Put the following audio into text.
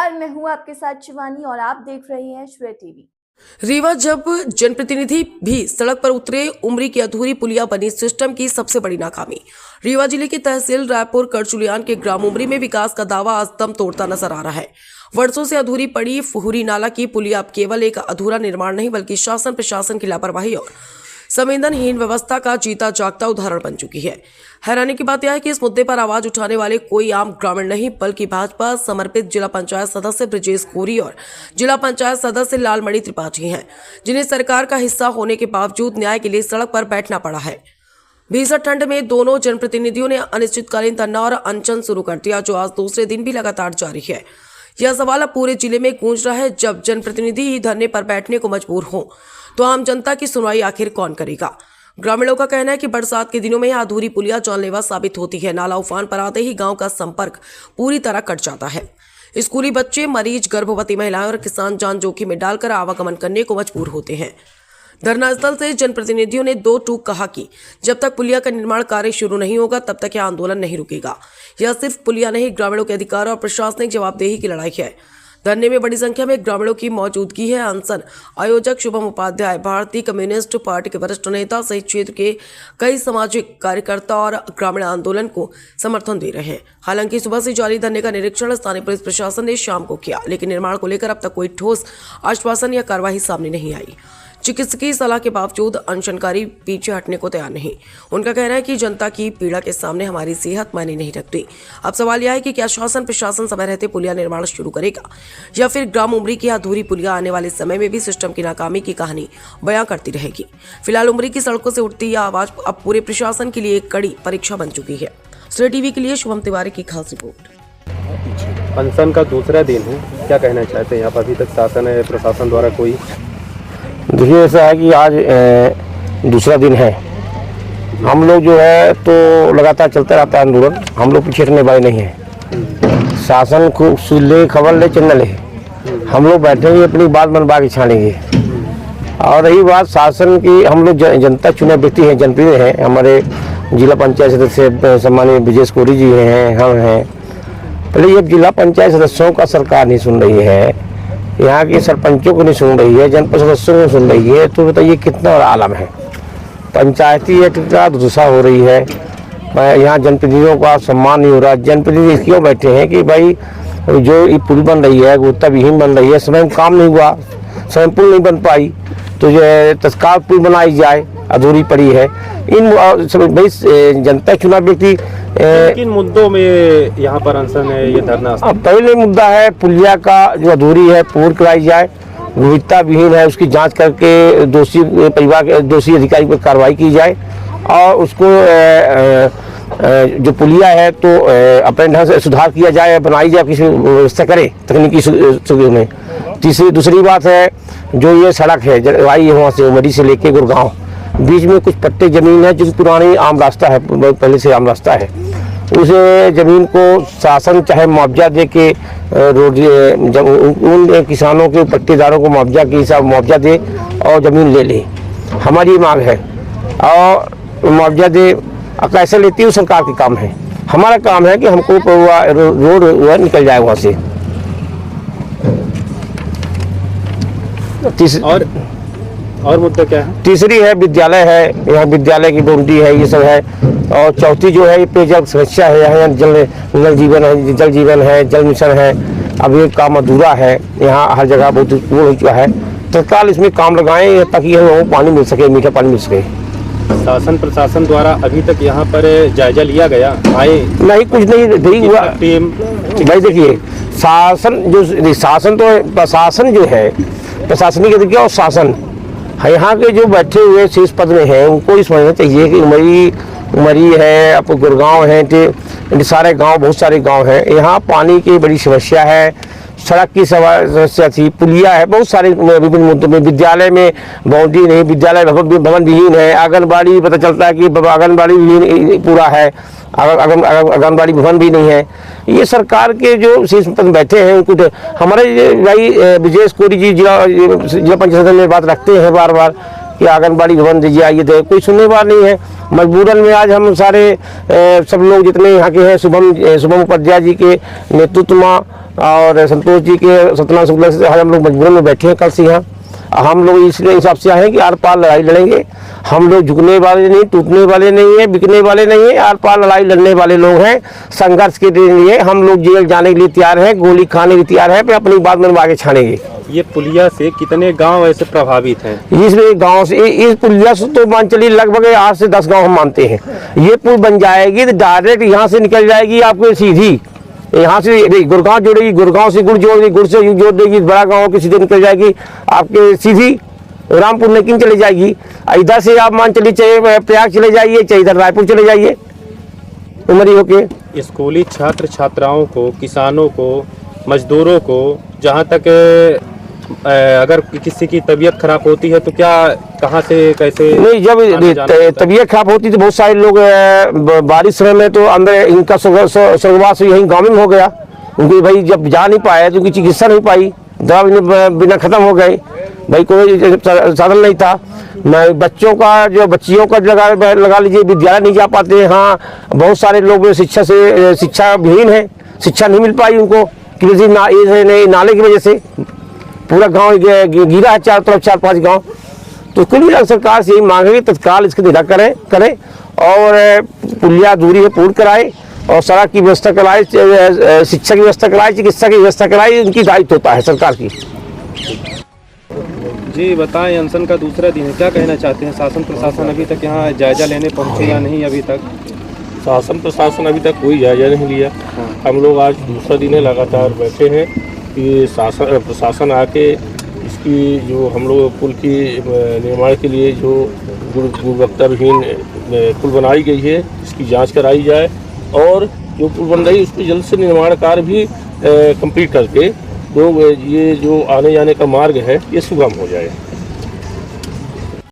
नमस्कार, मैं हूं आपके साथ शिवानी और आप देख रहे हैं श्रेय टीवी। रीवा जब जनप्रतिनिधि भी सड़क पर उतरे, उमरी की अधूरी पुलिया बनी सिस्टम की सबसे बड़ी नाकामी। रीवा जिले की तहसील रायपुर करचुलियान के ग्राम उमरी में विकास का दावा आज दम तोड़ता नजर आ रहा है। वर्षों से अधूरी पड़ी फुहुरी नाला की पुलिया अब केवल एक अधूरा निर्माण नहीं बल्कि शासन प्रशासन की लापरवाही और संवेदनहीन व्यवस्था का जीता जागता उदाहरण बन चुकी है। हैरानी की बात यह है कि इस मुद्दे पर आवाज उठाने वाले कोई आम ग्रामीण नहीं बल्कि भाजपा समर्पित जिला पंचायत सदस्य ब्रजेश कोरी और जिला पंचायत सदस्य लालमणि त्रिपाठी हैं, जिन्हें सरकार का हिस्सा होने के बावजूद न्याय के लिए सड़क पर बैठना पड़ा है। भीषण ठंड में दोनों जनप्रतिनिधियों ने अनिश्चितकालीन धरना और अनशन शुरू कर दिया, जो आज दूसरे दिन भी लगातार जारी है। यह सवाल अब पूरे जिले में गूंज रहा है, जब जनप्रतिनिधि ही धरने पर बैठने को मजबूर हों तो आम जनता की सुनवाई आखिर कौन करेगा। ग्रामीणों का कहना है कि बरसात के दिनों में यह अधूरी पुलिया जानलेवा साबित होती है। नाला उफान पर आते ही गांव का संपर्क पूरी तरह कट जाता है। स्कूली बच्चे, मरीज, गर्भवती महिलाएं और किसान जान जोखिम में डालकर आवागमन करने को मजबूर होते हैं। धरना स्थल से जनप्रतिनिधियों ने दो टूक कहा कि जब तक पुलिया का निर्माण कार्य शुरू नहीं होगा तब तक यह आंदोलन नहीं रुकेगा। यह सिर्फ पुलिया नहीं, ग्रामीणों के अधिकार और प्रशासनिक जवाबदेही की लड़ाई है। धरने में बड़ी संख्या में ग्रामीणों की मौजूदगी है। अनशन आयोजक शुभम उपाध्याय, भारतीय कम्युनिस्ट पार्टी के वरिष्ठ नेता सहित क्षेत्र के कई सामाजिक कार्यकर्ता और ग्रामीण आंदोलन को समर्थन दे रहे हैं। हालांकि सुबह से जारी धरने का निरीक्षण स्थानीय पुलिस प्रशासन ने शाम को किया, लेकिन निर्माण को लेकर अब तक कोई ठोस आश्वासन या कार्रवाई सामने नहीं आई। चिकित्सकीय सलाह के बावजूद अनशनकारी पीछे हटने को तैयार नहीं। उनका कहना है कि जनता की पीड़ा के सामने हमारी सेहत मायने नहीं रखती। अब सवाल यह है कि क्या शासन प्रशासन समय रहते पुलिया निर्माण शुरू करेगा या फिर ग्राम उमरी की अधूरी पुलिया आने वाले समय में भी सिस्टम की नाकामी की कहानी बयां करती रहेगी। फिलहाल उमरी की सड़कों से उठती यह आवाज अब पूरे प्रशासन के लिए एक कड़ी परीक्षा बन चुकी है। श्रेय टीवी के लिए शुभम तिवारी की खास रिपोर्ट। अनशन का दूसरा दिन है, क्या कहना चाहते हैं? यहाँ पर अभी तक शासन है, प्रशासन द्वारा कोई? देखिए, ऐसा है कि आज दूसरा दिन है। हम लोग जो है तो लगातार चलता रहता है आंदोलन। हम लोग पीछे हटने वाले नहीं है। शासन को ले खबर ले चलना ले, हम लोग बैठेंगे, अपनी बात मनवा के छानेंगे। और रही बात शासन की, हम लोग जनता चुने व्यक्ति हैं, जनप्रतिनिधि हैं। हमारे जिला पंचायत सदस्य सम्मानीय ब्रजेश कोरी जी हैं, हम हैं। पहले जब जिला पंचायत सदस्यों का सरकार नहीं सुन रही है, यहाँ के सरपंचों को नहीं सुन रही है, जनपद सदस्यों को सुन रही है, तो बताइए कितना बड़ा आलम है। पंचायती एक्ट का दुर्दशा हो रही है। यहाँ जनप्रतिनिधियों का सम्मान नहीं हो रहा। जनप्रतिनिधि क्यों बैठे हैं कि भाई जो ये पुल बन रही है, गोता विहीन बन रही है, समय काम नहीं हुआ, समय पुल नहीं बन पाई, तो जो है तत्काल पुल बनाई जाए, अधूरी पड़ी है। इन भाई जनता चुना व्यक्ति किन मुद्दों में यहाँ पर अनशन है, ये धरना? अब पहले मुद्दा है पुलिया का जो अधूरी है पूर्ण कराई जाए, गुणवत्ता विहीन है, उसकी जांच करके दोषी परिवार के दोषी अधिकारी पर कार्रवाई की जाए और उसको जो पुलिया है तो अपने ढंग से सुधार किया जाए, बनाई जाए, किसी व्यवस्था करे तकनीकी सुविधा में। दूसरी बात है जो ये सड़क है आई वहाँ से उमरी से लेके गुड़गांव, बीच में कुछ पट्टे जमीन है जो पुरानी आम रास्ता है, पहले से आम रास्ता है। उस जमीन को शासन चाहे मुआवजा दे के रोड जब उन किसानों के पट्टेदारों को मुआवजा के हिसाब मुआवजा दे और ज़मीन ले ले, हमारी मांग है। और मुआवजा दे कैसे लेती है सरकार के काम है, हमारा काम है कि हमको रोड निकल जाए वहाँ से। और मुद्दा क्या है? तीसरी है विद्यालय है, यहाँ विद्यालय की बाउंड्री है, ये सब है। और चौथी जो है ये पेयजल समस्या है, यहाँ जल जीवन है, जल मिशन है, अब ये काम अधूरा है। यहाँ हर जगह बहुत पूर्ण हो चुका है। तत्काल इसमें काम लगाएं ताकि हम लोगों को पानी मिल सके, मीठा पानी मिल सके। शासन प्रशासन द्वारा अभी तक यहाँ पर जायजा लिया गया? आए नहीं, कुछ नहीं हुआ। भाई देखिए, शासन तो प्रशासन जो है, प्रशासनिक अधिकारी और शासन यहाँ के जो बैठे हुए शीर्ष पद में हैं उनको समझना चाहिए कि उमरी है, अब गुड़गांव है, सारे गांव, बहुत सारे गांव हैं। यहाँ पानी की बड़ी समस्या है, सड़क की समस्या थी, पुलिया है, बहुत सारे विभिन्न मुद्दों में। विद्यालय में बाउंड्री नहीं, विद्यालय भवन विहीन है। आंगनबाड़ी पता चलता है कि आंगनबाड़ी विहीन पूरा है, आंगनबाड़ी भवन भी नहीं है। ये सरकार के जो शीर्ष पद बैठे हैं उनको हमारे भाई ब्रजेश कोरी जी जिला पंचायत में बात रखते हैं बार बार कि आंगनबाड़ी भवन दीजिए, आइए दे, कोई सुनने वाला नहीं है। मजबूरन में आज हम सारे सब लोग जितने यहाँ के हैं शुभम उपाध्याय जी के नेतृत्व में और संतोष जी के सत्यनारायण शुक्ला से आज हम लोग मजबूरन में बैठे हैं कल से यहाँ। हम लोग इसलिए हिसाब से आए हैं कि आर पार लड़ाई लड़ेंगे। हम लोग झुकने वाले नहीं, टूटने वाले नहीं है, बिकने वाले नहीं है, आर पार लड़ाई लड़ने वाले लोग हैं। संघर्ष के लिए हम लोग जेल जाने के लिए तैयार हैं, गोली खाने के लिए तैयार हैं, पे अपनी बात मनवा के छानेंगे। ये पुलिया से कितने गांव ऐसे प्रभावित हैं? इस गांव से, इस पुलिया से तो मान चलिए लगभग 8 से 10 गांव हम मानते हैं। ये पुल बन जाएगी तो डायरेक्ट यहाँ से निकल जाएगी आपको सीधी, यहाँ से गुड़गांव जोड़ेगी, गुड़गांव से गुड़ जोड़ेगी, गुड़ से जोड़ देगी, बड़ा गांव के सीधे निकल जाएगी आपके सीधी रामपुर लेकिन चले जाएगी। इधर से आप मान चलिए चाहे प्रयाग चले जाइए, चाहे इधर रायपुर चले जाइए उमरी होके। स्कूली छात्र छात्राओं को, किसानों को, मजदूरों को, जहाँ तक अगर किसी की तबीयत खराब होती है तो क्या, कहाँ से, कैसे? नहीं, जब तबीयत खराब होती तो बहुत सारे लोग बारिश समय में तो अंदर इनका स्वर्गवास यही गाँव में हो गया, क्योंकि भाई जब जा नहीं पाए तो उनकी चिकित्सा नहीं पाई, दवा बिना खत्म हो गए, भाई कोई साधन नहीं था। मैं बच्चों का जो बच्चियों का लगा लीजिए विद्यालय नहीं जा पाते हैं। हाँ, बहुत सारे लोग शिक्षा विहीन है, शिक्षा नहीं मिल पाई उनको किसी नाले की वजह से। पूरा गांव गिरा है चारों तरफ, 4-5 गांव। तो कुल मिलाकर सरकार से यही मांग है कि तत्काल इसका निराकरण करें और पुलिया दूरी है पूर्ण कराए और सड़क की व्यवस्था कराए, शिक्षा की व्यवस्था कराए, चिकित्सा की व्यवस्था कराए। उनकी दायित्व होता है सरकार की। जी बताएं, अनशन का दूसरा दिन है, क्या कहना चाहते हैं? शासन प्रशासन अभी तक यहाँ जायजा लेने पहुँचे या नहीं? अभी तक शासन प्रशासन अभी तक कोई जायजा नहीं लिया। हम लोग आज दूसरा दिन है लगातार बैठे हैं कि शासन प्रशासन आके इसकी जो हम लोग पुल की निर्माण के लिए जो गुणवत्ता विहीन पुल बनाई गई है इसकी जांच कराई जाए और जो पुल बन रही है उसकी जल्द से निर्माण कार्य भी कंप्लीट करके तो ये जो आने जाने का मार्ग है ये सुगम हो जाए।